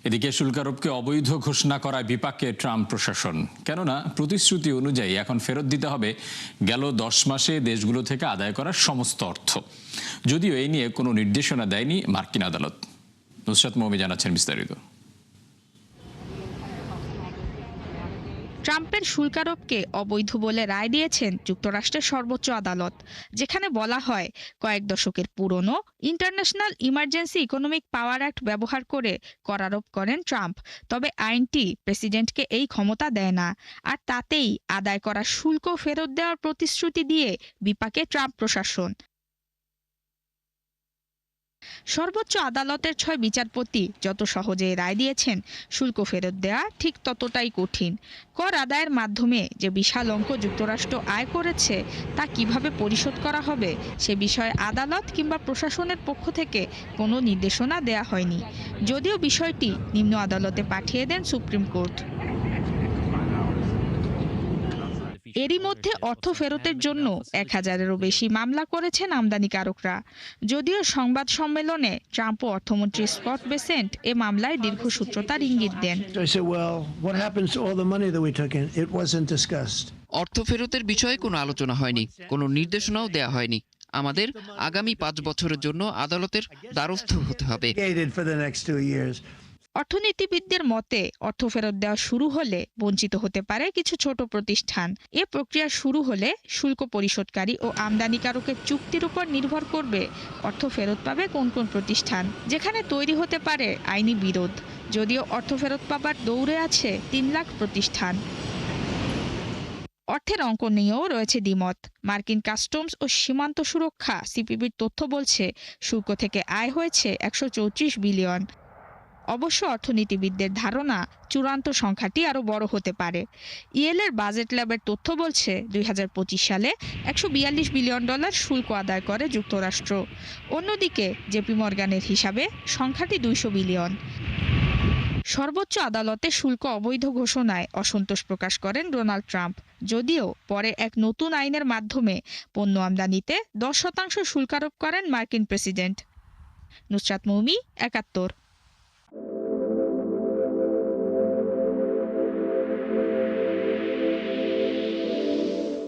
এদিকে শুল্ক আরোপকে অবৈধ ঘোষণা করায় বিপাকে ট্রাম্প প্রশাসন। কেননা প্রতিশ্রুতি অনুযায়ী এখন ফেরত দিতে হবে গেল 10 মাসে দেশগুলো থেকে আদায় করা সমস্ত অর্থ। যদিও এই নিয়ে কোনো নির্দেশনা দেয়নি মার্কিন আদালত। নুসরাত মৌমি জানাচ্ছেন বিস্তারিত। ট্রাম্পের শুল্কারোপকে অবৈধ বলে রায় দিয়েছেন যুক্তরাষ্ট্রের সর্বোচ্চ আদালত, যেখানে বলা হয় কয়েক দশকের পুরনো ইন্টারন্যাশনাল ইমার্জেন্সি ইকোনমিক পাওয়ার অ্যাক্ট ব্যবহার করে কর আরোপ করেন ট্রাম্প। তবে আইনটি প্রেসিডেন্টকে এই ক্ষমতা দেয় না, আর তাতেই আদায় করা শুল্ক ফেরত দেওয়ার প্রতিশ্রুতি দিয়ে বিপাকে ট্রাম্প প্রশাসন। সর্বোচ্চ আদালতের 6 বিচারপতি যত সহজে রায় দিয়েছেন, শুল্ক ফেরত দেওয়া ঠিক ততটাই কঠিন। কর আদায়ের মাধ্যমে যে বিশাল অঙ্ক যুক্তরাষ্ট্র আয় করেছে তা কিভাবে পরিশোধ করা হবে সে বিষয়ে আদালত কিংবা প্রশাসনের পক্ষ থেকে কোনো নির্দেশনা দেয়া হয়নি, যদিও বিষয়টি নিম্ন আদালতে পাঠিয়ে দেন সুপ্রিম কোর্ট। এরই মধ্যে অর্থ ফেরতের জন্য 1000-এরও বেশি মামলা করেছেন আমদানিকারকরা। যদিও সংবাদ সম্মেলনে ট্রাম্প ও অর্থমন্ত্রী স্কট বেসেন্ট এ মামলায় দীর্ঘসূত্রতার ইঙ্গিত দেন। অর্থ ফেরতের বিষয়ে কোনো আলোচনা হয়নি, কোনো নির্দেশনাও দেয়া হয়নি। আমাদের আগামী 5 বছরের জন্য আদালতের দ্বারস্থ হতে হবে। অর্থনীতিবিদদের মতে অর্থ ফেরত দেওয়া শুরু হলে বঞ্চিত হতে পারে কিছু ছোট প্রতিষ্ঠান। এ প্রক্রিয়া শুরু হলে শুল্ক পরিশোধকারী ও আমদানিকারকের চুক্তির উপর নির্ভর করবে অর্থ ফেরত পাবে কোন কোন প্রতিষ্ঠান, যেখানে তৈরি হতে পারে আইনি বিরোধ। যদিও অর্থ ফেরত পাবার দৌড়ে আছে 3 লাখ প্রতিষ্ঠান। অর্থের অঙ্ক নিয়েও রয়েছে দ্বিমত। মার্কিন কাস্টমস ও সীমান্ত সুরক্ষা সিপিবির তথ্য বলছে শুল্ক থেকে আয় হয়েছে 134 বিলিয়ন। অবশ্য অর্থনীতিবিদদের ধারণা চূড়ান্ত সংখ্যাটি আরও বড় হতে পারে। ইয়েলের বাজেট ল্যাবের তথ্য বলছে 2025 সালে $142 বিলিয়ন শুল্ক আদায় করে যুক্তরাষ্ট্র। অন্যদিকে জেপি মর্গানের হিসাবে সংখ্যাটি 200 বিলিয়ন। সর্বোচ্চ আদালতে শুল্ক অবৈধ ঘোষণায় অসন্তোষ প্রকাশ করেন ডোনাল্ড ট্রাম্প, যদিও পরে এক নতুন আইনের মাধ্যমে পণ্য আমদানিতে 10% শুল্ক আরোপ করেন মার্কিন প্রেসিডেন্ট। নুসরাত মৌমি, 71।